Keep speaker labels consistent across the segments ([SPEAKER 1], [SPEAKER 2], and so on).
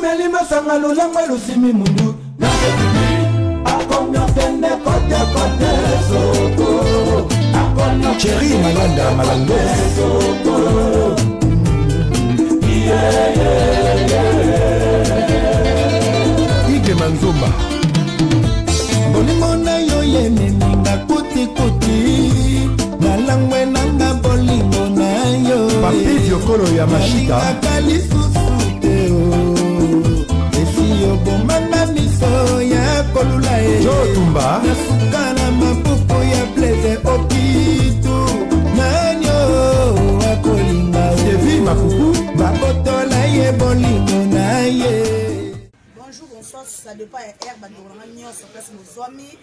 [SPEAKER 1] meli masanga lulangwe lusimi mundu akonyo tende kote kote soko akonyo Chéri Malanda Malando soko Ige Manzumba bolingo na yo yeneninga kuti kuti nalangwe nanga bolingo na yo papi yokolo ya mashita kalisusu te o esi yo bomanga miso ya kolula e jotumba nasuka na maboko ya plaisir okitu nanyo akolinga Devi Makuku bakotola ye bolingo na ye.
[SPEAKER 2] Bonjour, bonsoir, ça dépend air bandoranga nyonso place mozwami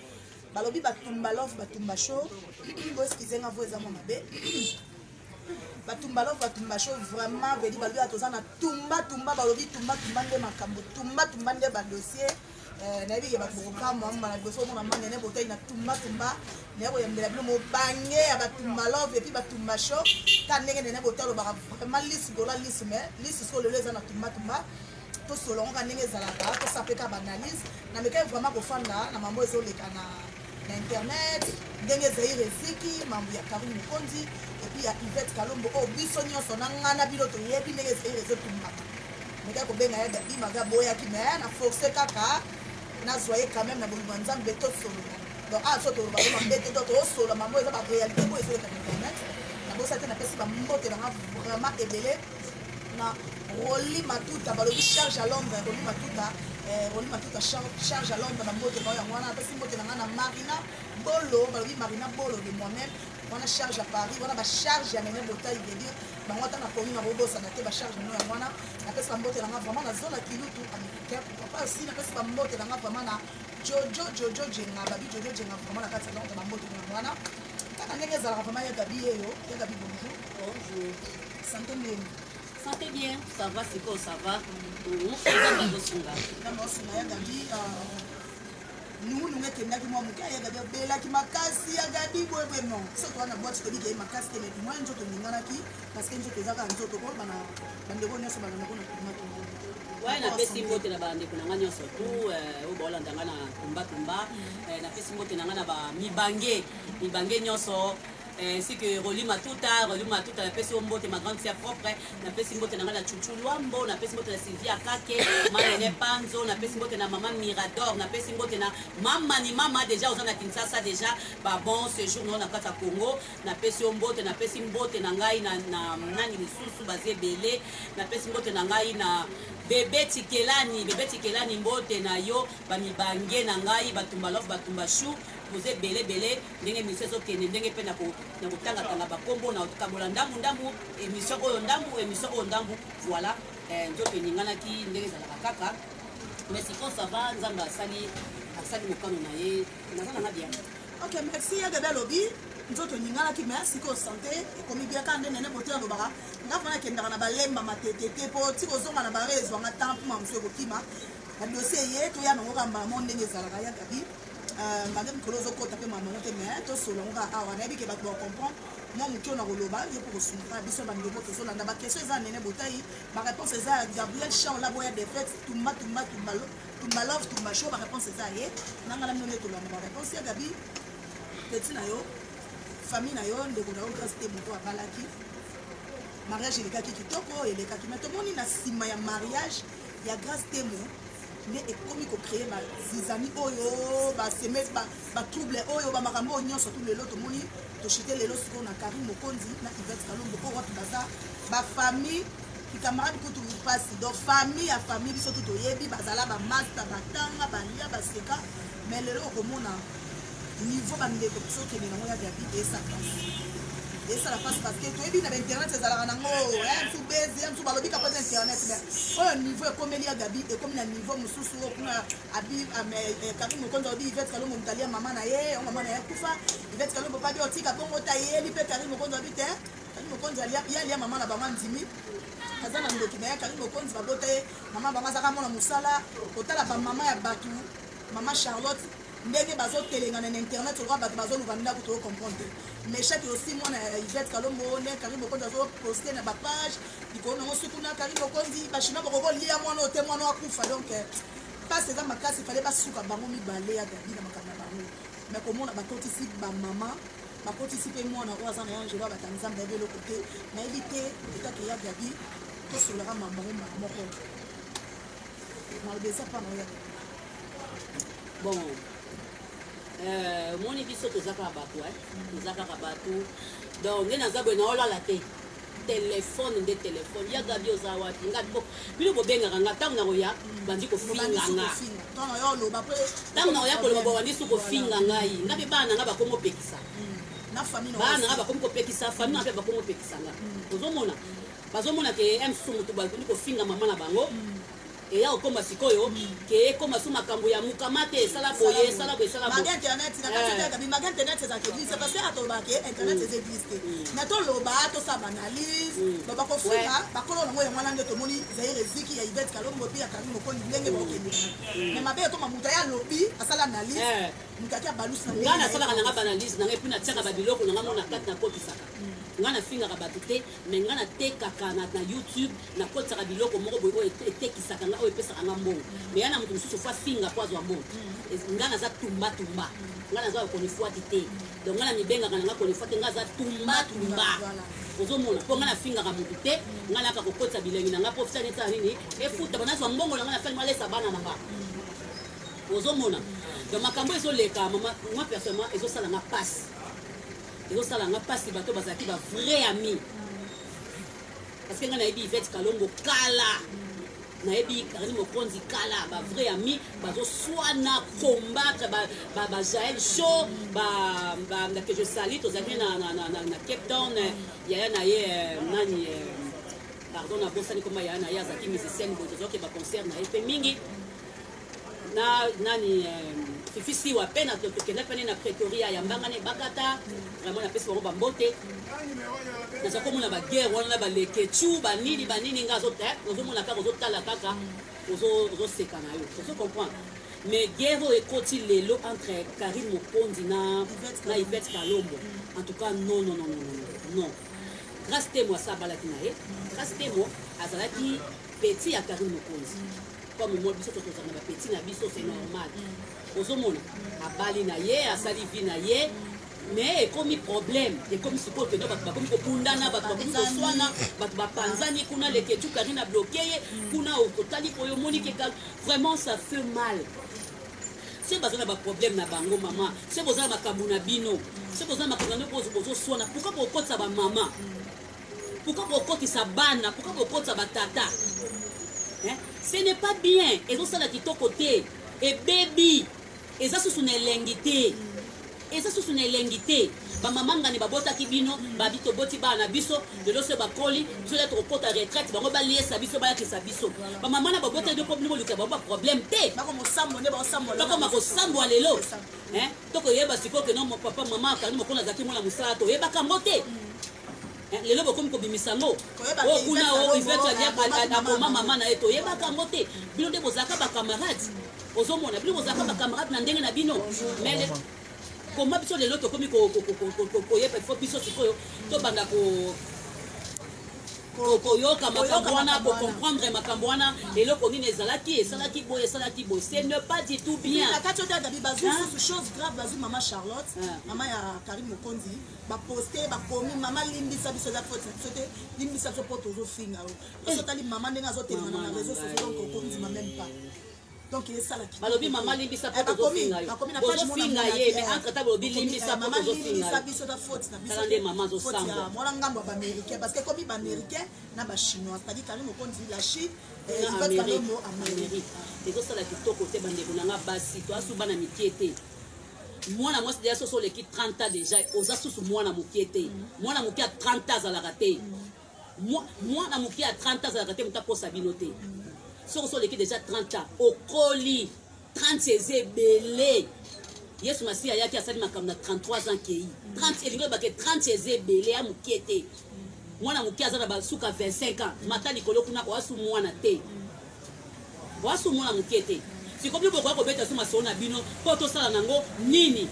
[SPEAKER 2] balobi batumba love batumba show bo excusez-moi vous eza mona be batumba love batumba show vraiment veli balobi atoza na tumba balobi tumba nde makambo tumba nde ba dossier na yebi ba boka mama na dossier mona mane botai na tumba ne ko yembela bino mo bange ya batumba love et puis batumba show ka ndenge ne botalo ba vraiment liste dola liste mais liste so le leza na tumba to solo nga ndenge zalaka to sapeka banalise na meka vraiment kofanda na mambo ezoleka na internet ndenge zaire ziki mambo ya Karim Mukonzi et puis ya Yvette Kalombo o biso nyonso na ngana biloto yebi ndenge zaire ezotumba meka ko benga ya dabi maga boya ki mais na forcer kaka na zoyer quand même na bolima nzambe to solo donc a so to ba ma bete to solo mambo eza ba réalité ko ezoleka na internet na bosa te na pesi ba mbote na vraiment ebele na Roli Matuta balobi charge à Londres Roli Matuta charge à Londres na mbote ba yango wana pesi mbote na ngana Marina Bolo balobi Marina Bolo de moi-même wana charge à Paris wana ba charge ya nene botai veut dire ba ngota na komi na bobosa na te ba charge no yango wana na pesi mbote na ngana vraiment na zona kilutu américain pourquoi pas aussi na pesi mbote na ngana vraiment na Jojo jenga babi Jojo jenga vraiment na kati ya Londres na mbote na wana kaka ndenge ezalaka vraiment ya gabi eyo ya gabi bonjour santé bien.
[SPEAKER 3] Santé bien, ça va, c'est quoi, ça va.
[SPEAKER 2] Nous mettons moi muka ya gabi bela ki makasi ya gabi boye non so to na boîte to bi ke makasi te mais moi njoto ningana ki parce que njoto zaka njoto ko bana bandeko nyonso bana na kona tomato
[SPEAKER 3] ouais na pesi mbote na bandeko na ngana nyonso tu o bola ndanga na tumba na pesi mbote na ngana ba mibange nyonso ainsi que Roli Matuta la pesi mbote ma grande sœur propre na pesi mbote na ngana Chuchu Luambo na pesi mbote na Sylvia Kake Marlene Panzo na pesi mbote na maman Mirador na pesi mbote na mama déjà aux na Kinshasa déjà ba bon séjour na kata Congo na pesi mbote na ngai na nani lisusu bazé belé na pesi mbote na ngai na bébé Tikelani mbote na yo ba mibange na ngai batumba love batumba chou vous êtes belé ndenge mission zo kende ndenge pe na kotanga tanga ba kombo na kabola ndambu émission oyo ndambu voilà nzoto ningana ki ndenge za kaka mais si ça va nzamba asali mokano na ye nazana bien.
[SPEAKER 2] OK, merci ya gabi lobby nzoto ningana ki merci ko santé et comme bien ka ndene bote lo baka ngafana kendaka na balemba matetete po tiko zonga na barezo nga temps pour mamso ko kima ba dossier ye to ya nango kamba mo ndenge zalaka ya gabi madame Kolozo kota pe maman te mais to solo nga awa na bi ke ba ko comprendre moi mukio na koloba ye pour sunga biso ba ndeko to solo ndaba question za nene botai ba réponse za Gabriel Champ la boya de fête tumba love tumba show ba réponse za ye nanga la mino to la ba réponse ya gabi petit na yo famille na yo ndeko na yo grâce te moto abalaki mariage elekaki kitoko elekaki mais to moni na sima ya mariage ya grâce te mo mais ekomi ko créer ba zizani oyo ba semes ba trouble oyo ba makambo nyonso tout le lot to moni to chiter le lot sur na Karim Mukonzi na Yvette Kalombo ko wapi baza ba famille ki camarade ko tout passe donc famille biso tout yebi bazala ba master batanga ba lia ba seka mais le lot ko mona niveau ba ndeko so ke na moya ya bi et ça la passe parce que tu es bien avec internet c'est à la nango sous baiser sous balobi ka pas internet mais au niveau comme il y a gabi et comme na niveau mususu kuna abi Karim Mukonzi obi Yvette Kalombo mtalia mama na ye on mama na ye kufa Yvette Kalombo pas bien otika bongo taye li pe Karim Mukonzi obi te Karim Mukonzi ya mama na bama ndimi azana ndoki na Karim Mukonzi babote mama bama zaka mona musala otala ba mama ya batu mama Charlotte ndenge bazotelenga na internet oloka bato bazoluka ndako tocomprendre mais chaque aussi mwana Yvette Kalombo ne Karim Mokonzi azoposte na bapage likolo nango suku na Karim Mokonzi bachinois bakokolia mwana ote mwana akufa donc pasi eza makasi fale basuka bango mibale ya gabi na makambo na bango mais komona batotisi bamama bakotisi mpe mwana oyo aza na yangelo batanzambe yabi eloko te nayebi te etake ya gabi tosolaka mamango moko malobeza mpa na oya
[SPEAKER 3] bon moni biso toza kaka bato toza kaka bato donc nde naza boye naolala te telefone nde telefone ya gabi oza wapi nga bino bobengaka nga ntango na koya bandi kofinga nga ntango na koya koloba bobandi su kofinga ngai nga mpe bana nga bakomi opekisa bana nga bakomi kopekisa fami nga mpe bakomi opekisa nga ozomona bazomona ke msu motu bandi kofinga mama na bango eya okoma sikoyo ke ekoma su makambo ya mukama te esala boye esala boye esala boye
[SPEAKER 2] internet na kati ya internet ezaka église parce que atolobaka internet eza église te na toloba tosala analyse bakofinga bakolo nango yango wana nde tomoni zaire eziki ya Yvette Kalombo mpe ya Karim Mokonzi ndenge bakokende mais mabe ekoma moto ya lobi asala analyse moto ati abalusi na
[SPEAKER 3] nga nasalaka nanga baanalyse nanga epuis natiaka babiloko nanga mo na kati nakotisaka nga nafingaka bato te mais nga natekaka na YouTube nakotisaka biloko moko boye oyo etekisaka nga oyo epesaka nga mbongo mais ya na moto mosusu fo afinga po azwa mbongo nga naza tumbatumba nga naza konefuati te donc nga na mibengaka nanga konefuati te nga aza tumbatumba ozomona mpo nga nafingaka motu te nga naka kokotisa bilengi nanga po fisa netala nini efuta banazwa mbongo nanga nafali malesa bana nanga ozomona donc makambo ezoleka moi personnellement ezosalanga pasi ezosalanga mpasi bato bazalaki ba vrai ami parce que nga nayebi Yvette Kalombo kala nayebi Karim Mokonzi kala ba vrai ami bazoswana combattre ba Jaël Show que je salue tozalaki na Cape Town yaya na ye nani pardon na bosani koma yaya na ye azalaki musicienne boye tozalaki ba concert na ye mpe mingi na nani fifisi wa pena tokenda pene na Pretoria ya mbangane bakata vraiment na pesi bango bambote naza komona baguerre wana na baleketu banini nga ozomona kaka ozotala kaka ozoseka na yo ozo comprendre mais guerre oyo ekoti lelo entre Karim Mokonzi na Yvette Kalombo en tout cas non grâce temo asabalaki na ye grâce temo azalaki petit ya Karim Mokonzi comme moi biso tozanga bapeti na biso c'est normal ozomona abali na ye asali vi na ye mais ekomi problème ekomi sikoyo kende bato bakomi kopundana bato bakomi koswana bato bapanzani kuna leketu kari na bloke ye kuna otali poyo omoni keka vraiment ça fait mal se baza na baproblème na bango mama se boza na makambo na bino se boza na makambo na bino bozoswana pourquoi bokotisa bamama pourquoi bokotisa bana pourquoi bokotisa batata ce n'est pas bien ezosala kitoko te ebebi eza susu na elengi te eza susu na elengi te bamama ngani babotaki bino babi toboti bana biso lelo se bakoli biso le tokokota retraite bango baliesa biso bayakisa biso bamama na babotaki bino mpo boluka bango baproblème te bakoma kosambwa lelo tokoyeba sikoyo ke no papa mama akani mokolo azalaki mwana mosala toyebaka yango te lelo bokomi kobimisa ngo o kuna o Yvette akoma mama na ye toyebaka yango te bino nde bozalaka bakamarade ozomona bino bozalaka bakamarade na ndenge na bino mais koma biso lelo tokomi koyeba ifo biso sikoyo tobanda koyoka makambo wana kocomprendre makambo wana eloko nini esalaki boye ce n'est pas du tout bien
[SPEAKER 2] nakati oyo tadabi bazususu chose grave bazwi mama Charlotte mama ya Karim Mokonzi baposte bakomi mama limbisa biso eza faute biso te limbisa biso mpo tozofinga oyo osotali mama ndenge azotelengana na réseau sociaux donc okondima même pas donc esalaki
[SPEAKER 3] balobi mama limbisa mpo tozofinga yo bozofinga ye mais entre ta balobi limbisa mpo tozofinga
[SPEAKER 2] biso ta faute na biso
[SPEAKER 3] tala nde mama azosambwa
[SPEAKER 2] mwana ngambo ya baaméricain parce que komi baaméricain na bachinois c'est-à-dire Karim Mokonzi la Chine
[SPEAKER 3] Amérique ezosala kitoko te bandeko nanga basi toasuba na mikie te mwana mwasi deja soso oleki 30 ans déjà oza susu mwana mokie te mwana mokie ya 30 ans azalaka te mwana mokie ya 30 ans azalaka te moto aposa bino te soki oso oleki déjà 30 ans okoli 30 eza ebele yesu masi ayaki asali makambo na 33 ans kei 30 elingi oyebake 30 eza ebele ya mokie te mwana mokie aza na basuka 25 ans mata likolo kuna oasu mwana te oasu mwana mokie te sikobi bokoya kobeta so masolo na bino mpo tosala nango nini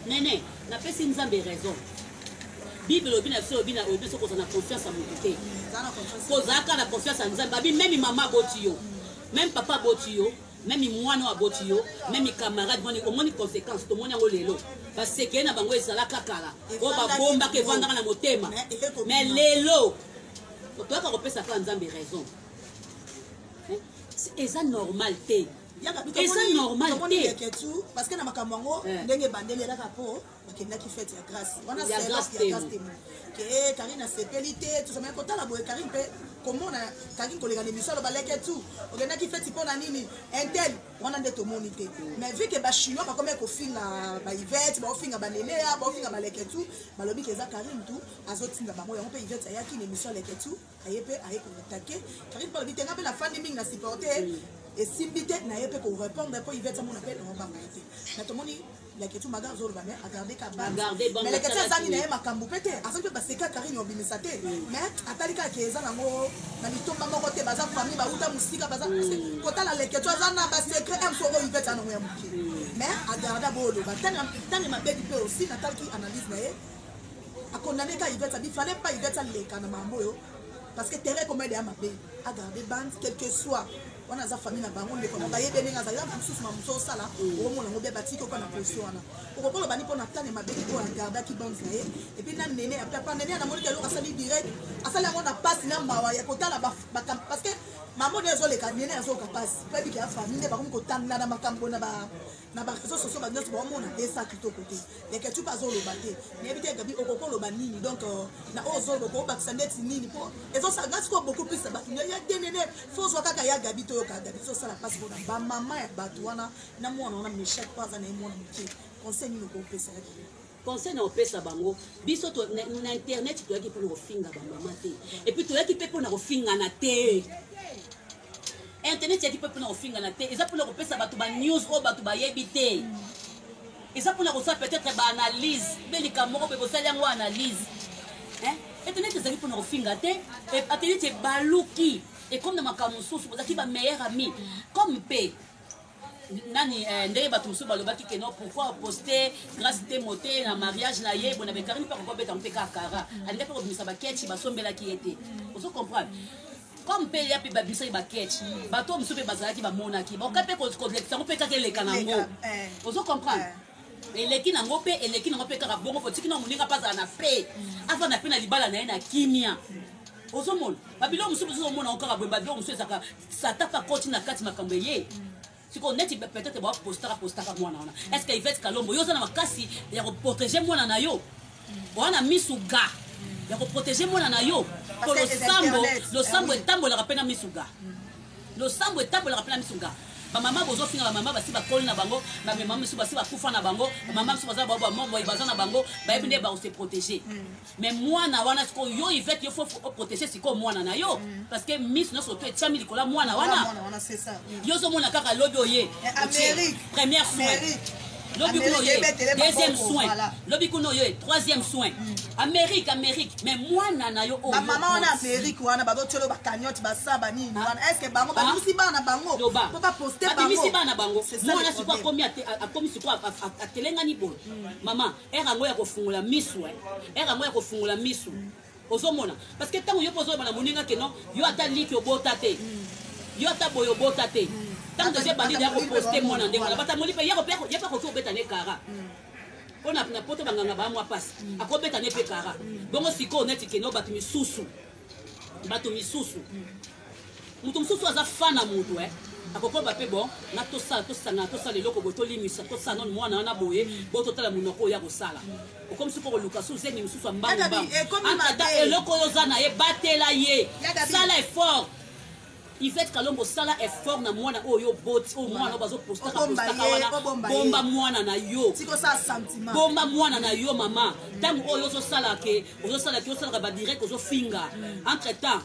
[SPEAKER 3] nene napesi nzambe raison bible lobi na biso obi so kozala na confiance ya motu te kozalaka na confiance ya nzambe babi meme mama aboti yo même papa aboti yo même mwana aboti yo même camarade omoni conséquence tomoni yango lelo baseke na bango ezalaka kala oyo babombaka evandaka na motema mais lelo toyaka kopesaka nzambe raison eza normal te eza normal te
[SPEAKER 2] parce que na makambo yango ndenge bandeli elaka mpo bakendaki fete ya grâce wana ya grâce temo ke Karine asepeli te tosomai kotala boye Karine mpe komona Karine koleka na émission aloba leke tu okendaki feti mpo na nini intel wana nde tomoni te mais vu ke bachinois bakomi kofinga baivete baofinga banenea baofinga baleke tu balobi ke eza Karine tu azotinga bango yango mpe ivete ayaki na émission leke tu aye mpe aye koatake Karine mpe alobi te nga mpe na fandi mingi na supporte esimbi te na ye mpe korépondre mpo ivete amona mpe naobanga ye te na tomoni leketu maga azoloba me agarde ka mais leketu azangi na ye makambo mpe te azangi mpe baseka Karine obimisa te mais atali kaka eza nango na litomba moko te baza famille bauta mosika baza kotala leketu aza na basekret msoko ivete anango ya moke mais agarde aboloba ntange mabedi mpe aussi natalaki analyse na ye akondane ka ivete abi fallait pas ivete aleka na mambo oyo parce que terrain comme ya mabe agarde bande quel que soit on a sa famille na bango ndeko na baye benga za ya mususu ma muso sala o mona ngo be batiko ko na pression wana o ko lo bani po na tane mabeki ko garda ki banze na ye et puis na nene après pas nene na moni ke lo asali direct asali ngo na passe na mawa ya kotala ba parce que maman dezo le ka nene azo ka passe pe bi ka famille ba ko tanda na makambo na ba réseaux sociaux ba nyonso ba mona esa kitoko te et que tu pas zo lo baté mais bi te gabi o ko lo banini donc na o zo lo ko ba sandeti nini po ezo sa gas ko beaucoup plus ba ya denene faut zo kaka ya gabi to ka gabi so sala passe bona ba mama ya bato wana na mwana wana me chaque fois na mwana mke conseil ni ko pesa
[SPEAKER 3] conseil na opesa bango biso to na internet to yaki pour finga ba mama te et puis to yaki pe pour na finga na te internet yaki pe pour na finga na te eza pour na opesa bato ba news o bato ba yebi te eza pour na ko sa peut-être ba analyse belika moko pe ko sala yango analyse internet ezali pour na finga te et internet e baluki et comme na makambo susu bozaki ba meilleur ami comme pe nani ndenge bato mosusu balobaki ke non pourquoi poster grâce te moté na mariage na ye bona be Karine mpe kokobeta mpe kaka alingi mpe kobimisa baketchi basombelaki ye te ozo comprendre comme mpe ya mpe babimisaki baketchi bato mosusu mpe bazalaki bamonaki bakoka mpe kolekisa ngo mpe kaka eleka nango ozo comprendre eleki nango mpe kaka bongo po tiki na moninga mpe azala na pe afanda mpe na libala na ye na kimia ozomona babilo mosusu ozomona ngo kaka boye babilo mosusu ezaka sata pa koti na kati makambo ye siko neti peut-être ba postaka mwana wana est-ce que Yvette Kalombo yo zana makasi ya ko protéger mwana na yo wana misuga ya ko protéger mwana na yo ko lo sambo etambola rapena misuga lo sambo etambola rapena misuga ba mama bozo finga ba mama basi ba koli na bango ba mama misu basi ba kufa na bango ba mama misu baza ba mama baza na bango ba ebinde ba se protéger mais mwana wana siko yo Yvette yo faut protéger siko mwana na yo parce que miss no surtout etchami likola mwana wana
[SPEAKER 2] c'est ça
[SPEAKER 3] yo zo mona kaka lobi oye
[SPEAKER 2] Amérique
[SPEAKER 3] première soin lobi kuno ye deuxième soin lobi kuno ye troisième soin Amérique mais mwana na yo
[SPEAKER 2] ba mama wana Amérique wana ba dotelo ba cagnotte ba saba nini wana est-ce que bango ba misi bana bango po pas poster bango
[SPEAKER 3] misi bana bango mwana sikwa komi akomi sikwa atelengani boy mama era ngo ya kofungula misu era ngo ya kofungula misu ozomona parce que tango yo pozo bana moninga ke non yo ata liki obota te yo ata boyo bota te tant que j'ai bandit ya ko poster mwana ndenge na bata molipe ya ko ko beta ne kara on a na poto banganga ba mwa passe akobeta ne pe kara bongo siko neti ke no batu misusu mutu misusu aza fana mutu akokoba pe bon na tosala eloko boye tolimisa tosala nano mwana wana boye bo totala monoko oyo ya kosala okomi siko koluka su zengi mosusu ya mbangombango ata eloko oyo oza na ye batela ye sala effort Yvette Kalombo sala effort na mwana oyo boti o mwana bazo postaka wana bomba mwana na yo
[SPEAKER 2] siko sa sentiment
[SPEAKER 3] bomba mwana na yo mama tango oyo ozo sala ba direct ozo finga entre temps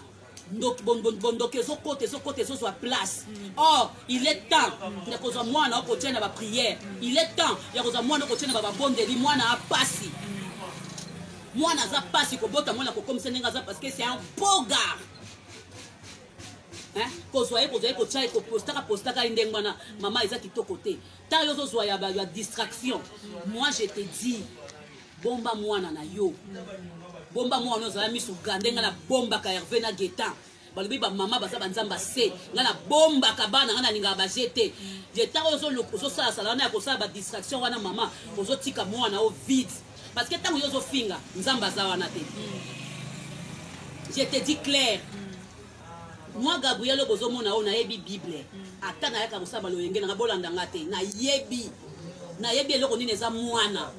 [SPEAKER 3] bondoke ezo kote ezo zwa place or il est temps ya kozwa mwana okotia na ba prière il est temps ya kozwa mwana okotia na ba bondeli mwana apasi mwana za pasi kobota mwana kokomisa ndenge aza parce que c'est un beau gars kozwa ye kotya ye kopostaka ye ndenge wana mama eza kitoko te ntango yo ozozwa ya distraction. Moi je te dis bomba mwana na yo, bomba mwana ozala misu gande nga na bombaka Hervé na Getan balobi bamama baza banzamba se nga na bombaka bana nga na lingaka bajete je ntango ozosalasala wana ya kosala badistraction wana mama ozotika mwana o vide parce que ntango yo ozofinga nzambe aza wana te. Je te dis clair. Moi Gabriel bozomona o nayebi Bible ata nayaka kosala baloyenge nanga bolandanga te nayebi eloko nini eza mwana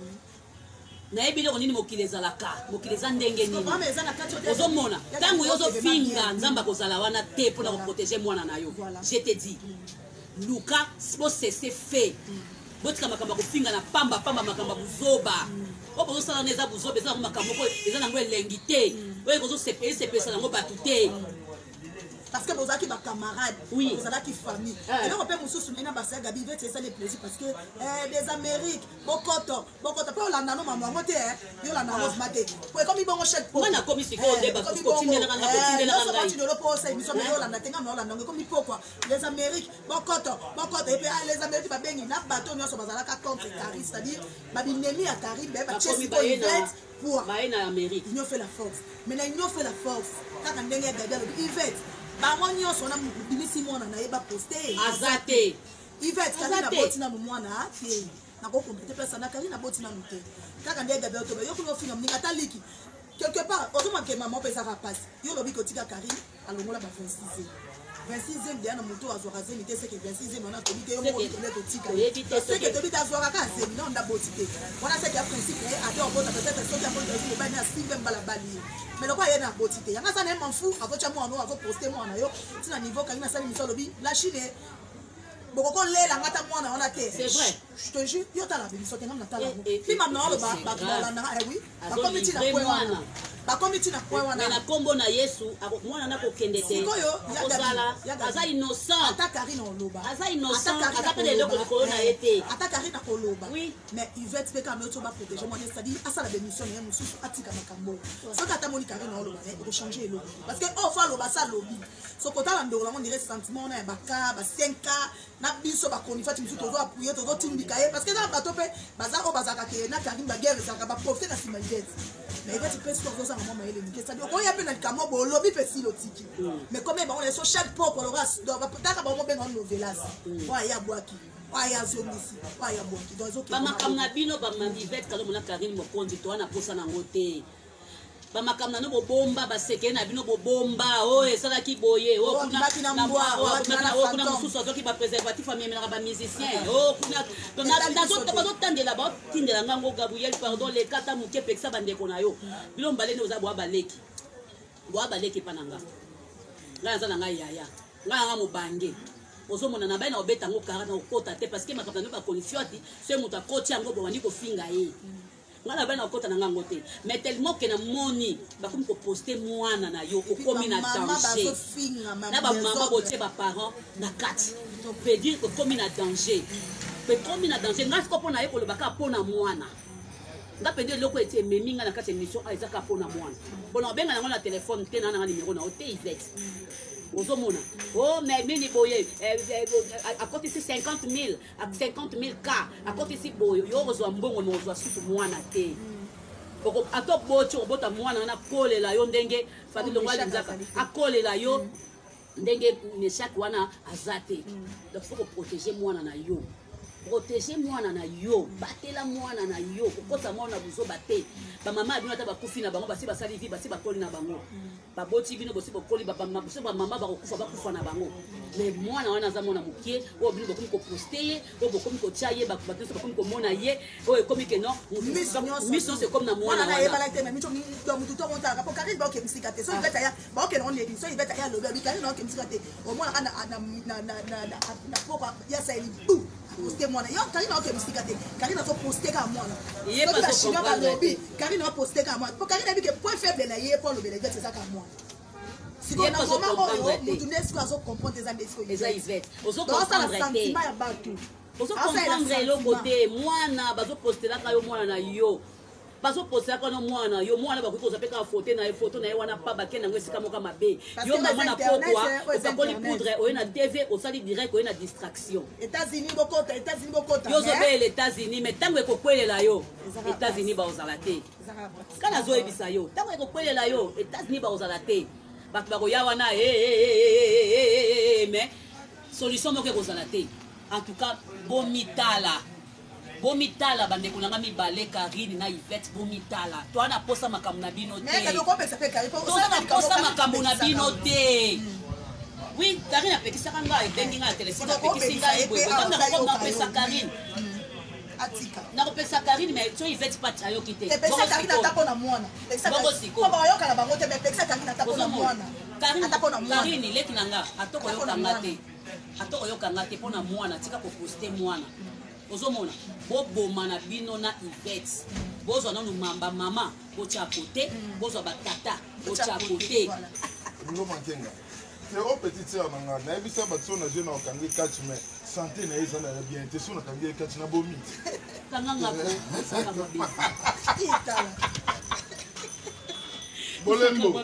[SPEAKER 3] nayebi eloko nini mokili ezalaka mokili eza ndenge nini ozomona ntango yo ozofinga nzambe akozala wana te mpona koprotege mwana na yo. Je te dis luka bosese fe botika makambo kofinga na pamba makambo buzoba o bozosala na eza buzoba eza nango makambo oko eza nango elengi te oyo kozosepelisa nango bato te
[SPEAKER 2] parce que bozaki ba camarades,
[SPEAKER 3] oui,
[SPEAKER 2] bozaki famille. Et donc on peut mususu mena ba sa gabi c'est ça les plaisirs parce que des Amériques, bokoto pas Hollande non maman moté yo la namos maté. Pour comme ils vont chèque pour.
[SPEAKER 3] Moi comme si ko débat continuer na
[SPEAKER 2] continuer le procès, ils sont de Hollande tenga mais Hollande comme pourquoi les Amériques, bokoto et puis les Amériques ba bengi na bateau nyonso bazala ka contre Karim, c'est-à-dire ba binemi à Karim ba chesi ko Yvette pour
[SPEAKER 3] na Amérique.
[SPEAKER 2] Ils ont fait la force. Mais ils ont fait la force. Quand on dernier Gabriel Yvette bango nyonso na mubimisi mwana na yeba poster
[SPEAKER 3] azate
[SPEAKER 2] Yvette kali na botina mwana te na ko compléter place na kali na botina muté kaka ndé Gabriel to yo ko finga mninga taliki quelque part autrement que maman pesa ka passe yo lobi ko tika Karim alongola ba 26e bien na moto azwaka zemi te c'est que 26e on a tobi que yo mo ko tika c'est que tobi ta zwaka ka zemi na nda botité wana c'est que principe a te obota peut-être so ya mo de ba na sibe mbala bali mais le quoi y a na botité yanga ça n'est m'en fou ako cha mo no ako poster mo na yo tina niveau kali na sali miso lobi la Chine boko lela ngata mwana wana te
[SPEAKER 3] c'est vrai
[SPEAKER 2] je te jure yo ta la biso te ngam na ta la puis maintenant le ba na oui ba comité na kwewana ba comité na kwewana
[SPEAKER 3] na kombo na Yesu mwana na kokende te kozala aza innocent
[SPEAKER 2] ata Karina oloba
[SPEAKER 3] aza innocent ata pe lelo ko na été
[SPEAKER 2] ata Karina koloba
[SPEAKER 3] oui
[SPEAKER 2] mais Yvette pe ka meto ba protéger moi c'est-à-dire asa la bémission ya mususu atika makambo so kata moni Karina oloba ko changer elo parce que oh fa loba ça lobi so kota la ndolo on dirait sentiment na ba ka ba 5 na biso ba konifati mususu tozo appuyer tozo tindika parce que na bato pe baza o bazaka ke na Karim ba guerre zaka ba profiter na sima Yvette mais Yvette peut se faire ça maman ele ni c'est-à-dire on y a pe na kamo bo lobi pe si lotiki mais comme ba on est sur chaque pop pour le reste donc peut-être ba mo ben on novelas wa ya boaki wa ya zomisi wa ya boaki donc zo ke
[SPEAKER 3] ba makamna bino ba Yvette kalo mona Karim mokonzi to na posa na ngote ba makamna no bomba ba seke na bino bomba o esala ki boye o kuna mususu azoki ba préservatif amemela ba musicien o kuna na tandela ba tindela ngango Gabriel pardon les kata muke peksa bandeko na yo bilo mbalene oza bwa baleki pananga nga za nanga yaya nga mobange ozomona na bana obeta ngo karana okota te parce que makamna no ba konfioti se muta koti yango bo wani ko finga ye ngala bana okota na ngango te mais tellement que na moni ba komi ko poster mwana na yo ko komi na danger na ba mama botie ba parents na kati donc veut dire que komi na danger nga ko pona ye ko lobaka pona mwana nga pende loko ete meminga na kati émission a ezaka pona mwana bona benga na téléphone te na numéro na hotel Yvette ozomona oh mais mini boye à côté c'est 50 000 cas à côté c'est boye yo ozwa mbongo mo ozwa susu mwana te boko atop bochi obota mwana na kolela yo ndenge fati longwa nzaka akolela yo ndenge meshak wana azate donc faut protéger mwana na yo protéger mwana na yo batela mwana na yo kokota mwana buzo bate ba mama bino ata bakufi na bango basi basali vi basi bakoli na bango baboti bino bosi bokoli ba mama bakufa na bango mais mwana wana za mwana mukie o bino bokomi ko poster o bokomi ko chaye ba bato bokomi ko mona ye o ekomi ke non mission c'est comme na mwana
[SPEAKER 2] na yeba la te mais mito mutu to monta ka Karim ba ke msikate so ibeta ya ba ke non le so ibeta ya lobe bi Karim non ke msikate o mwana na poka ya sa ili poster mwana yo Karina oke msikate Karina so poster ka mwana
[SPEAKER 3] ye pas so
[SPEAKER 2] comprendre Karina poster ka mwana pour Karina bi que point faible na ye pour le bele c'est ça ka mwana si on a vraiment mutu nesko azo comprendre des ambitions
[SPEAKER 3] Yvette ozo
[SPEAKER 2] comprendre sentiment ya batu
[SPEAKER 3] ozo comprendre le côté mwana bazo poster la ka yo mwana na yo bazo poser kono mwana yo mwana bakoki koza peka photo na photo na ye wana pa bakenda ngo esika moka mabe yo mama na pokwa okakoli poudre oye na TV osali direct oye na distraction
[SPEAKER 2] États-Unis bokota
[SPEAKER 3] yo zobele États-Unis mais tango ekokwelela yo États-Unis baozala te kana zoyebisa yo tango ekokwelela yo États-Unis baozala te bato bakoya wana mais solution moko ekozala te en tout cas bomitala bandeko nanga mibale Karine na Yvette bomitala to ana posa makambo na bino te to ana posa makambo na bino te oui Karine apekisaka ngai ebengi ngai telefone apekisi ngai boye na pesa Karine
[SPEAKER 2] atika
[SPEAKER 3] nakopesa Karine mais to Yvette pat ayoki te
[SPEAKER 2] pesa Karine atako na mwana
[SPEAKER 3] bongo
[SPEAKER 2] bayoka na bango te mais pesa Karine atako na mwana
[SPEAKER 3] Karine leki nanga atoko yokanga te mpona mwana tika koposte mwana ozomona boboma na bino na Yvette bozwa nanu mama botya kote bozwa batata botya kote
[SPEAKER 4] Ngo mankenga c'est au petit sœur nanga na ebisa batso na jeune okangi catch mais santé na eza na bien te so na kangi catch na bomi
[SPEAKER 3] kanganga ko saka mabe
[SPEAKER 4] bolembo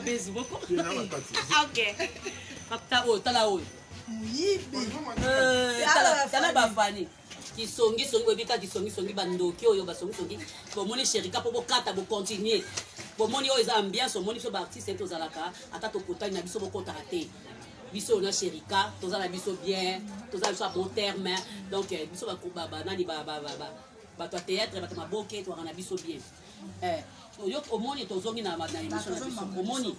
[SPEAKER 3] OK kapta o tala o
[SPEAKER 2] muyibi
[SPEAKER 3] tala bafani kisongi obika kisongi bandoki oyo basongi bomoni sherika po bokata bo continuer bomoni oyo eza ambiance omoni so ba artiste tozalaka ata tokotani na biso bokotaka te biso na sherika tozala biso bien tozala biso bon terme donc biso bakuba nani bato théâtre bato maboke to na biso bien oyo omoni tozongi na émission na biso omoni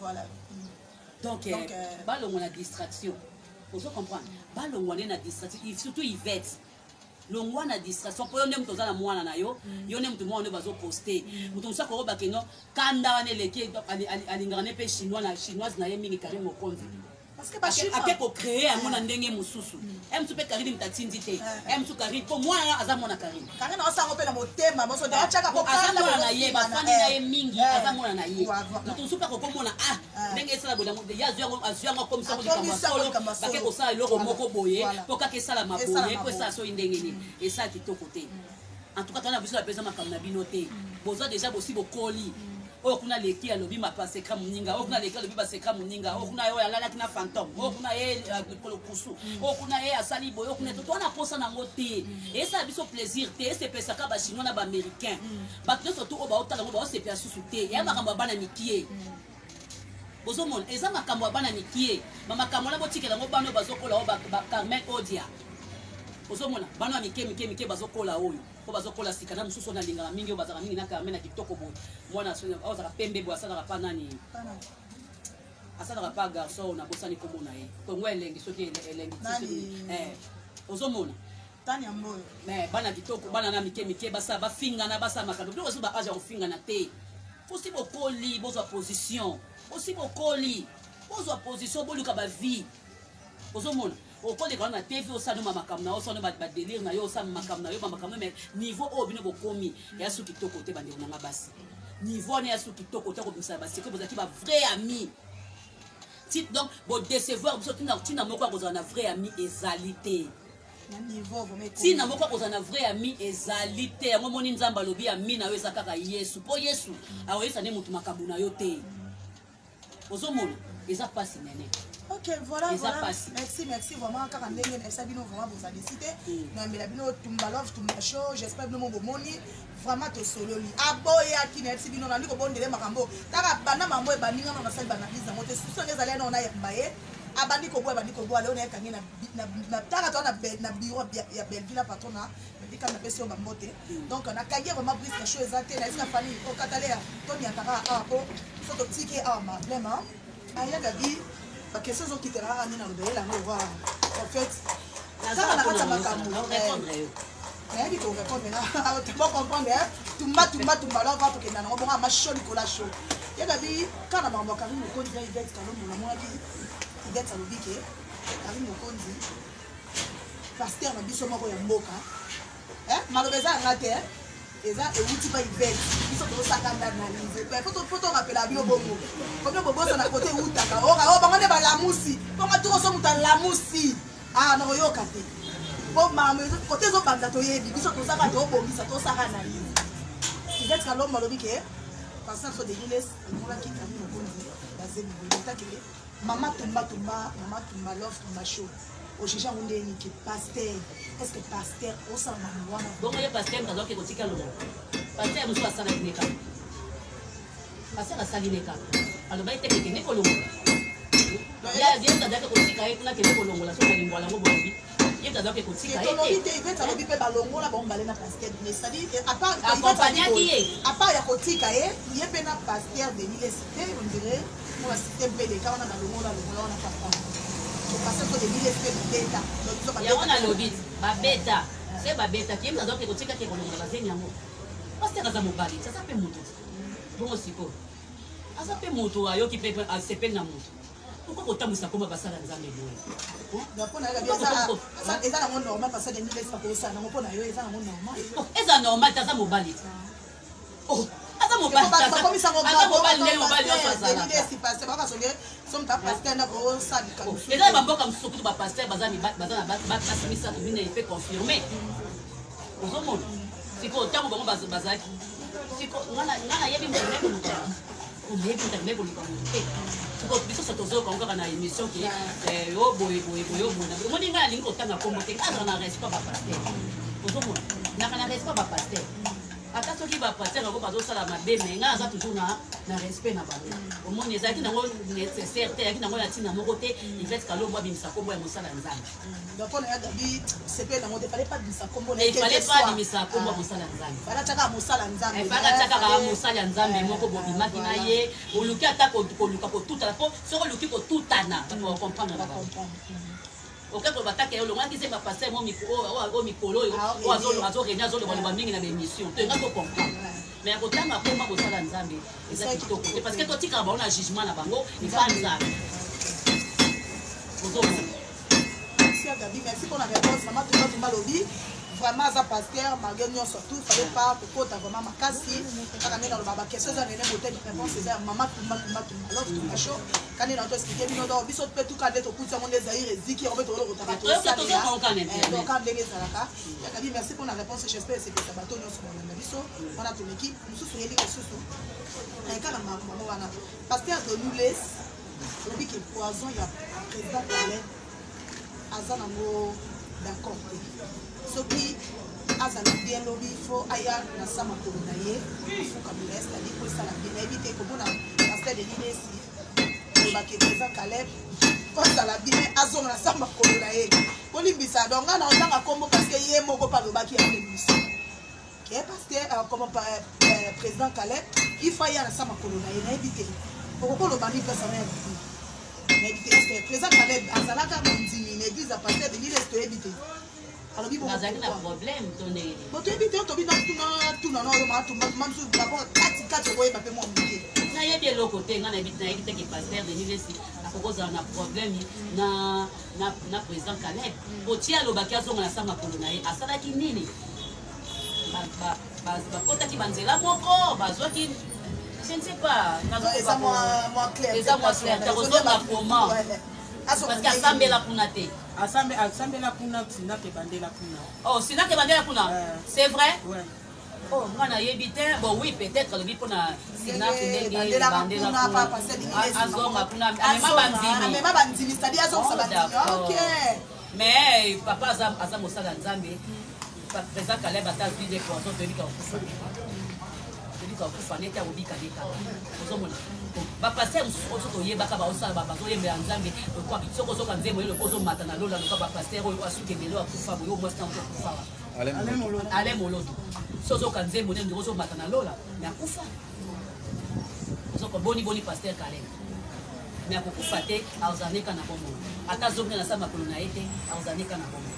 [SPEAKER 3] donc balongo na distraction ozo comprendre balongo na distraction surtout Yvette longwa na distraction po yo nde mutu oza na mwana na yo yo nde mutu mwana nde bazoposte mutu mosusu akoyoba keno kanda wana eleki alingaka ne mpe chinoise na ye mingi Karine Mokonzi ake kocrée yango na ndenge mosusu mosusu mpe Karine mutatindi te mosusu Karine mpo mwana aza mwana Karine aza mwana na ye bafandi na ye mingi aza mwana na ye mutu mosusu mpe akokomona ndenge esala bolango ye azwi yango akomisa ngo likambo ya solo bake kosala eloko moko boye mpo kaka esalama boye mpo esala soki ndenge nini esala kitoko te en tout cas tana biso bapesa makambo na bino te boza deja bosi bokoli oyo kuna leki alobi mapaseka moninga oyo kuna leki alobi baseka moninga oyo kuna oyo alalaki na fantôme oyo kuna ye likolo kusu oyo kuna ye asali boye oyo kuna to wana posa nango te esala biso plaisir te esepesaka bachinois na baaméricain bato nyonso to oyo baotala ngo baosepela susu te eya makambo ya bana mikie bozomona eza makambo ya bana mikie bamakambo wana botikela yango bana oyo bazokola oyo Carmen Odia ozomona bana ya mike bazokola oyo po bazokola sika na mosusu na lingala mingi oyo bazaka mingi na Carmen na kitoko boye mwana oyo azaka pembe boye asalaka pa nani asalaka pa garçon na bosani komona ye kongo elengi soki elengi ozomona mais bana kitoko bana na mike basala bafingana basala makambo biloko ezo baage ya kofingana te osi bokoli bozwa position osi bokoli bozwa position boluka bavie ozomona okoleka na TV osala makambo na osala badélire na yo osala makambo na yo bamakambo mais niveau oyo bino bokomi eya suki kitoko te bandeko nanga basi niveau wana eya suki kitoko te kobimisa baseke bozalaki ba vrai ami donc bodecevoir biso ntina moko ya kozala na vrai ami ezali te ntina moko ya kozala na vrai ami ezali te yango moni nzambe alobi ami na yo eza kaka yesu mpo yesu akoyesa nde motu makambo na yo te ozomona eza mpasi nene.
[SPEAKER 2] Ok, voilà, merci vraiment. Car en dernier, ça bino vraiment vous a décidé. Non mais la bino tumba love tumba show. J'espère que nous moni vraiment to solo li. Aboye akine si bino na liko bondele makambo. Taka bana mambo e baninga na salle banalize na mote. Suso les allez na ya mbaye. Abandi ko boa leo na kangi na taka to na bureau ya Belleville patron na ndika na pesi o bambote. Donc na kangi vraiment brise la show exacte na esa fani o katalea to ni ataka ko so to tiki ma vraiment. Aya gabi la question qui te rend dans le la en fait ça na kata makambo mais il faut répondre là tu peux comprendre tumba là va que na bonga ma show Nicolas show ya gabi kana mambo Karine Mokonzi ya Yvette Kalombo na mwana ki Yvette alobike Karine Mokonzi pasteur na biso moko ya mboka malobeza ngate eza euti ba Yvette biso to sakanda na lize pe photo rappela bio bongo comme bobosa na côté utaka o bango ne ba lamusi bongo to so muta lamusi na yoka te bo mama côté zo banda to yebi biso to saka to bongisa to saka na lize Yvette Kalom balobi ke parce que so de Niles on a qui Camille Mokonzi basé Nicoleta ke Mama Tumba love Tumba show au chicha on est ni pasteur est-ce que pasteur au sang mwana
[SPEAKER 3] bon il pasteur dans que kotika lo pasteur muso asala kineka pasteur asala kineka alors ba ite ke ne kolongo ya bien da que kotika e kuna ke ne kolongo la so ka lingwala ngo bobi il y a que kotika e
[SPEAKER 2] il veut ça bipe balongo la bomba na pasteur mais c'est-à-dire à part
[SPEAKER 3] à
[SPEAKER 2] part ya kotika e il y a pena pasteur de l'université on dirait pour assister un peu les cas on a balongo la on a pas parce que de l'université beta
[SPEAKER 3] ya on a lobby ba beta c'est ba beta qui me donc kotika ke kolongo la zenya ngo pasteur za mobali ça s'appelle mutu bon siko asa pe mutu ayo ki pe asepe na mutu pourquoi kotambusa koma basala nzambe boye
[SPEAKER 2] napona ga bien ça eza na normal parce que de l'université pas ça na mopona yo eza na normal
[SPEAKER 3] eza normal taza mobali oh asa mobali le mobali yo sazala
[SPEAKER 2] si passe ba kasonge som ta pasteur na ko sa di kalu
[SPEAKER 3] eza ba mboka msuku ba pasteur bazana ba simisa bine il fait confirmer ozomona siko tango bango bazaki siko ngana yebi mone ko on est tout à fait pour le commenter. Parce que ça toujours quand on a une émission qui est oh boy on dit nga lingo tanga commenter quand on reste pas pasteur. Ozomona na reste pas pasteur. Ata soki ba pasteur ngo bazo sala mabe mais nga za toujours na respect na bango. Au moins les aki nango nécessaire te aki nango ya tina moko te il fait kalomba bimisa kombo ya mosala nzambe.
[SPEAKER 2] Donc on a gabi c'est pas nango te fallait pas bimisa kombo na
[SPEAKER 3] il fallait pas bimisa kombo mosala nzambe.
[SPEAKER 2] Fallait taka mosala nzambe.
[SPEAKER 3] Fallait taka mosala nzambe moko bobimaki na ye oluki ata ko luka ko tutana po soko luki ko tutana pour comprendre la comprendre. Oka ko bataka yo longa kise ba passer mo mikolo o azo renya zo le ba mingi na émission to nga ko comprendre mais akotanga koma bosala nzambe eza kitoko parce que to tika ba ona jugement na bango ifa nzambe
[SPEAKER 2] merci pour la réponse maman Tumba lobby vraiment ça pasteur malgré nous surtout fallait pas pour vraiment makasi quand on est dans le baba question ça nene boté de réponse c'est maman Tumba alors Tumba show quand on a expliqué nous dans biso peut tout quand être pour ça mon désir ziki on peut tout le ça donc quand dégué ça là ya merci pour la réponse j'espère c'est que ça bateau nous sur la biso on a toute l'équipe nous sous les sous quand la maman wana pasteur de nous laisse lobby que poison il y a président palais azanango d'accord soki azala bien lobby faut aya na sama ko na ye faut comme le reste dit pour ça la bien éviter ko bona pasteur de l'INESI le baké président Caleb ko sala bien azonga na sama ko na ye ko limbisa donc na otanga kombo parce que ye moko pa le baké ya l'émission que pasteur comme président Caleb il faut aya na sama ko na ye na éviter ko lo bani personnel mais le président Caleb azalaka mondimi une église à pasteur de l'INESI to éviter alors bibo
[SPEAKER 3] bazaki na problème tonné
[SPEAKER 2] bo to éviter to bina tuna no ma to mamsu d'abord kati ko yeba pe mo mbike
[SPEAKER 3] na yebi eloko te nga na éviter que pasteur de l'INESI akokoza na problème na président Caleb otia lobaki azonga na sama kolo na ye asalaki nini bakotaki banzela moko bazwaki je ne sais pas
[SPEAKER 2] eza moins clair
[SPEAKER 3] eza moins clair takozonga comment parce que asambela kuna te
[SPEAKER 5] asambela kuna sinake bandela kuna
[SPEAKER 3] oh sinake bandela kuna c'est vrai
[SPEAKER 5] ouais
[SPEAKER 3] oh moi na yebi te bon oui peut-être le pona sinake
[SPEAKER 2] bandela kuna pas passer d'INESI
[SPEAKER 3] azonga kuna amema
[SPEAKER 2] bandimi c'est-à-dire azonga bandimi OK
[SPEAKER 3] mais papa aza mosala nzambe président Caleb ata vie de poisson to bika okufa neti akobika leka ozomona bapasteur mosusu toyebaka baosala bazoyembela nzambe soko ozoka nzembo ye loka ozomata na lola loka bapasteur oyo asuki ebele akufa boye omwasi ntango tokufa ale moloto so ozoka nzembo nde ndeko ozomata na lola me akufa ozoko boni pasteur Caleb me akokufa te aozaneka na bomona ata azongi na sa makolo na ye te aozaneka na bomona.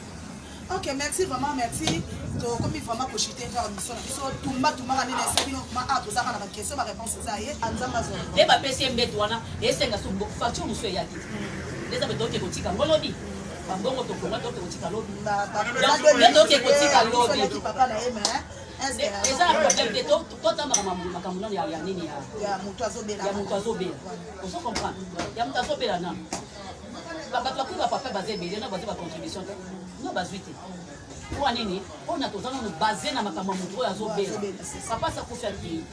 [SPEAKER 2] Ok, merci vraiment, merci. Donc, comme il faut m'approcher vers la mission, tout le monde a dit que tout ça, ma question, ma réponse, c'est ça.
[SPEAKER 3] Et ma PCM Betouana, et c'est un facture, monsieur Yaki. Les amis, donc, ils ont dit Bango to konga to kotika lobi. Donc ke kotika lobi.
[SPEAKER 2] Papa na ema.
[SPEAKER 3] Eza problème de to tamba makamuna ya nini ya.
[SPEAKER 2] Ya mutu azobela.
[SPEAKER 3] Ya mutu azobela. On se comprend. Ya mutu azobela na. bato bakui bapapa baza ebele na bazwi bacontribution te no bazwi te po anini mpona toza nano base na makambo ya motu oyo azobela papa sakufi akei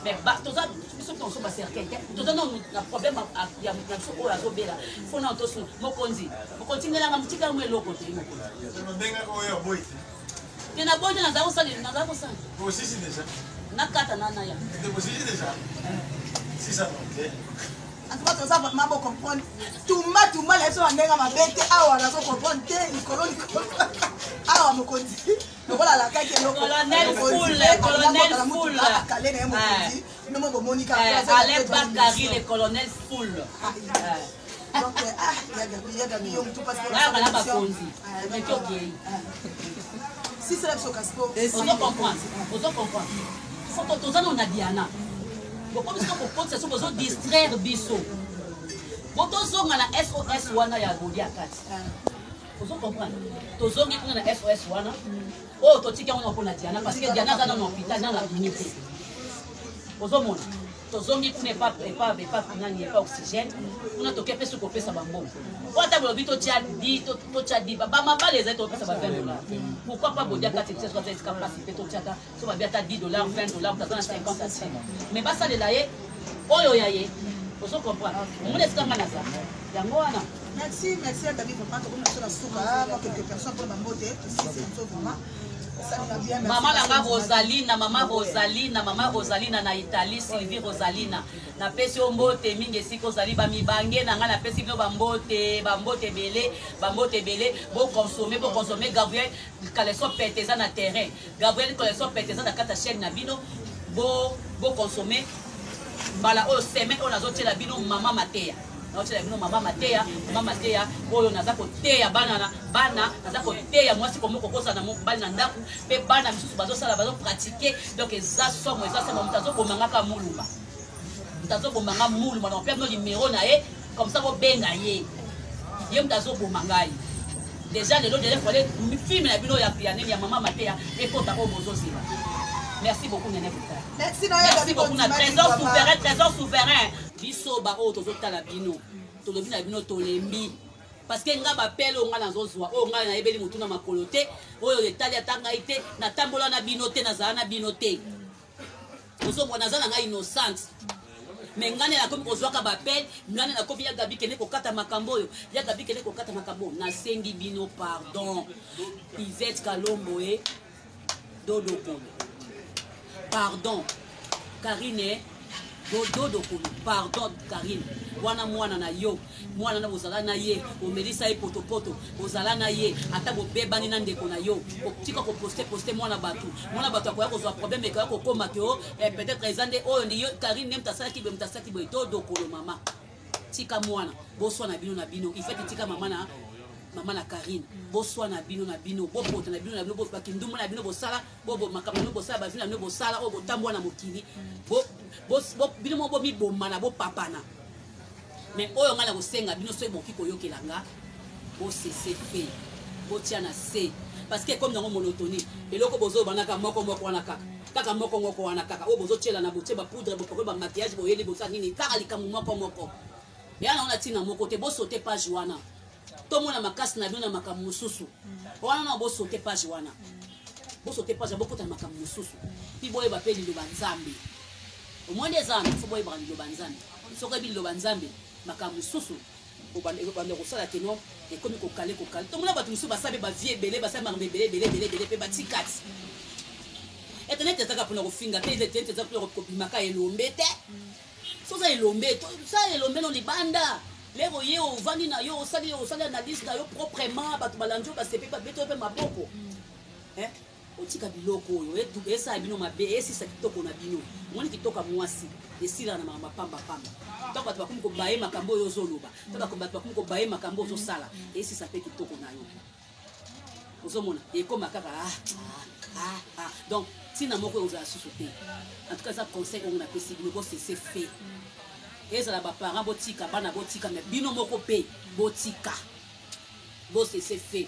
[SPEAKER 3] mais toza biso tonso bacercueil te toza nano na problème ya biso oyo azobela fo nano tosuna mokonzi ndelanga motika yango eloko te mokonzi te na boyi te nazala kosala nakata nanaya
[SPEAKER 2] antuka toza vraiment bo comprendre tumba la biso bandenge mabe te awa nazo comprendre te likolo awa mokonzi lokola lakaki elokokale na ye mokonzi nomo bomoni
[SPEAKER 3] Alain Bakary le colonel Foul
[SPEAKER 2] donc yagabi yo mutu parce
[SPEAKER 3] que bakonzi mais okei
[SPEAKER 2] si c'est la biso kaspo
[SPEAKER 3] ozo comprendre faut toza na Diana bokomisika so bozo distraire biso botozonga na SOS wana ya bodi ya kati ozo comprendre tozongi kuna na SOS wana oyo totika yango mpona Diana parce que Diana aza na hôpital na unité ozomona tozongi kuna epa oxygène kuna toke mpe soki kopesa bambongo po ata bolobi totya di bamabale ezali topesa ba $20 pourquoi pas bodi ya kati soki esika place mpe totyaka so babi ata $10 $20 taza na 50 à 100 mais basalela ye oyo ya ye ozo comprendre omona esika nga naza yango wana
[SPEAKER 2] merci David papa tokomi biso na suka moi quelques personnes mpona bambote tosi vraiment
[SPEAKER 3] mama nanga mama Rosalina na Italie Sylvie Rosalina napesi yo mbote mingi esika ozali bamibange nanga napesi bino bambote ebele boconsome Gabriel Kaleso pete eza na terrain Gabriel Kaleso pete eza na kati ya chaîne na bino boconsome mbala oyo semaine oyo nazotiela bino mama Mateya mama Mateya oyo naza koteya bana naza koteya mwasi komoko kozala na mobali na ndako mpe bana misusu bazopratike donc eza somo moto azobomangaka mulumba na mpe no nimero na ye comme ça bobenga ye moto azobomanga ye déjà lelo fale filme na bino ya mama Mateya ekota oyo bozozela. Merci beaucoup Néné Bouka. Merci beaucoup na trésor souverain biso ba oyo tozotala bino tolobi na bino tolembi parce que nga bapele onga nazozwa oyo nga nayebeli motu na makolo te oyo etali ata ngai te natambola na bino te nazala na bino te ozomona naza na ngai innocente mais ngane nakomi kozwaka bapele ngane nakomi ya Gabi kende kokata makambo oyo nasengi bino pardon Yvette Kalombo e Dodo Kolo pardon Karine Dodo Kolo pardon Karine wana mwana na yo mwana na bozala na ye omelisa ye potopoto bozala na ye ata bobebani na ndeko na yo tika poste mwana bato akoya kozwa problème ekoya kokoma ke peut-être ezande oyo ndi yo Karine ne mtasalaki boye Dodo Kolo mama tika mwana boswa na bino ifete tika mama na Karine boswa na bino bopota na bino bopaki ndumu na bino bosala makambo na bosala bavina na bino bosala oyo botambwa na mokili bino mo bomiboma na bopapana mais oyo nga na kosenga bino soki boki koyokela nga bosese fe botia na se parce que comme nango monotonie eloko bozobanaka moko wana kaka moko wana kaka oyo bozotiela na botie bapoudre bopakoli bamaquillage boyeli bosala nini kaka likambo moko ya nango na ntina moko te bosote page wana tomona makasi na bino na makambo mosusu wana na bosote page wana bokota na makambo mosusu mpi boyeba mpe liloba nzambe omwende ezana fo boyebaka liloba nzambe soki oyebi liloba nzambe makambo mosusu obanda kosala keno ekomi kokale tomona bato mosusu basabe bavie ebele basali makambo ebele mpe batikati etenete ezaka mpona kofinga te etenete eza mpona kobimaka elombe te soza elombe no libanda lero ye ovandi na yo osali analyse na yo proprement bato balandi oyo basepe babeto mpe maboko otika biloko oyo esala bino mabe esisa kitoko na bino omoni kitoko ya mwasi esila na mapambapamba ntango bato bakomi kobaye makambo oyo ozoloba bato bakomi kobaye makambo oyo ozosala esisa mpe kitoko na yo ozomona ekoma kaka donc ntina moko oyo ozala susu te en tout cas eza conseil oyo napesi bino bosese fe ezala baparent botika bana botika mais bino moko mpe botika bosese fe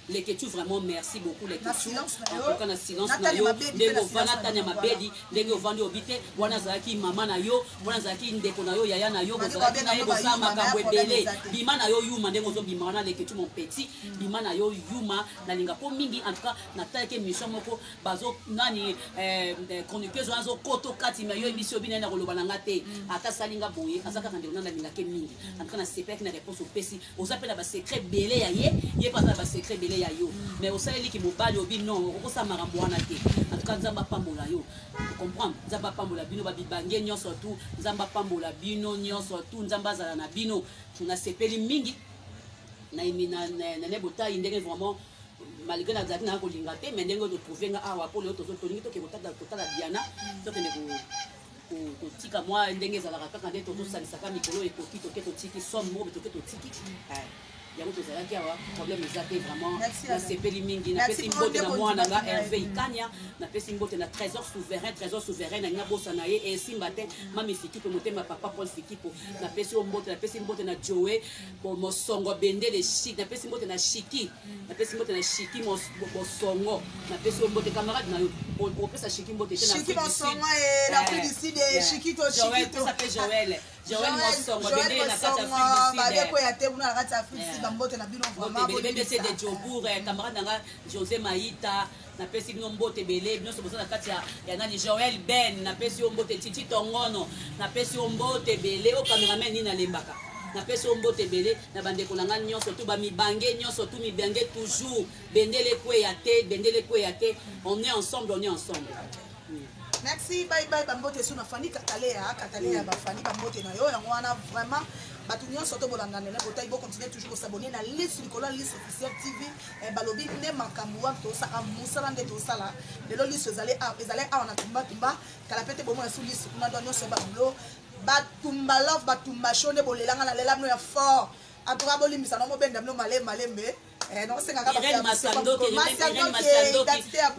[SPEAKER 3] les Ketu vraiment merci beaucoup les Ketu
[SPEAKER 2] en
[SPEAKER 3] tout cas na silence na yo ndenge ovanda tanya mabedi ndenge ovandi obite wana zaki mama na yo wana zaki ndeko na yo yaya na yo bozalaki na ye bosala makambo ebele bima na yo yuma ndenge ozobima wana les Ketu mon petit bima na yo yuma nalinga po mingi en tout cas natalaki émission moko bazo nani chroniqueuse wana azokoto kati ma yo émission bina na koloba na nga te ata salinga boye aza kaka ndeko nalinga ke mingi en tout cas na sepeki na réponse opesi oza mpe na basecret bele ya ye pas na basecret bele ya yo mais osaleli ki mobali obi non okosa makambo wana te en tout cas nzambe apambola yo comprendre nzambe apambola bino babibange nyonso tu nzambe apambola bino nyonso tu nzambe azala na bino tunasepeli mingi na nebotai ndenge vraiment malgré na zaki na kolinga te mais ndenge otrouve nga awa po leo tozotolingi toke kotala Diana tokende kotika mwa ndenge ezalaka kaka nde tozosalisaka mikolo ekoki toke totiki somme moko toke totiki yango tozalaki awa problème eza te vraiment nasepeli mingi napesi mbote na mwana nga Hervé Ikanya napesi mbote na trésor souverain na nga bosa na ye esimba te mami Fikipo motema papa Paul Fikipo napesi mbote na Joe mosongo bendele chic napesi mbote na Chiki mosongo napesi mbote camarade na yo opesa Chiki mbote te na
[SPEAKER 2] Chiki mosongo l'Afrique du Sud Chiki to Joël mosongo bendele na kati Afrique du Sud mbote na bino vraiment
[SPEAKER 3] bébé c'est de Djobour camarade nga José Maïta napesi bino mbote belé bino so bozala kati ya nani Joël Ben napesi mbote Titi Tongono napesi mbote belé o cameraman ni na lembaka napesi mbote belé na bandeko na nga nyonso tu ba mibange nyonso tu mibange toujours bendele kwe ya te on est ensemble
[SPEAKER 2] merci bye bambote suna fani katalea bafani bambote na yo yango wana vraiment batu nyonso to bolanda nene botai bo continuer toujours s'abonner na liste likolo liste officielle TV balobi ne makambo wa to sa amusala nde to sala lelo liste ezale awa na tumba kala pete bomo na sous liste kuna do nyonso babulo batumba love batumba shone bolelanga na lela no ya fort en tout cas bolimbisa no mobenda no malembe non c'est ngaka
[SPEAKER 3] Irene Masandoki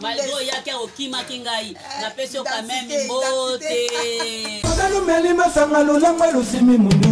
[SPEAKER 3] malgré yake okima kingai na pesi o quand même mbote
[SPEAKER 1] Ogalumeli masanga lulangwe lusimi mundu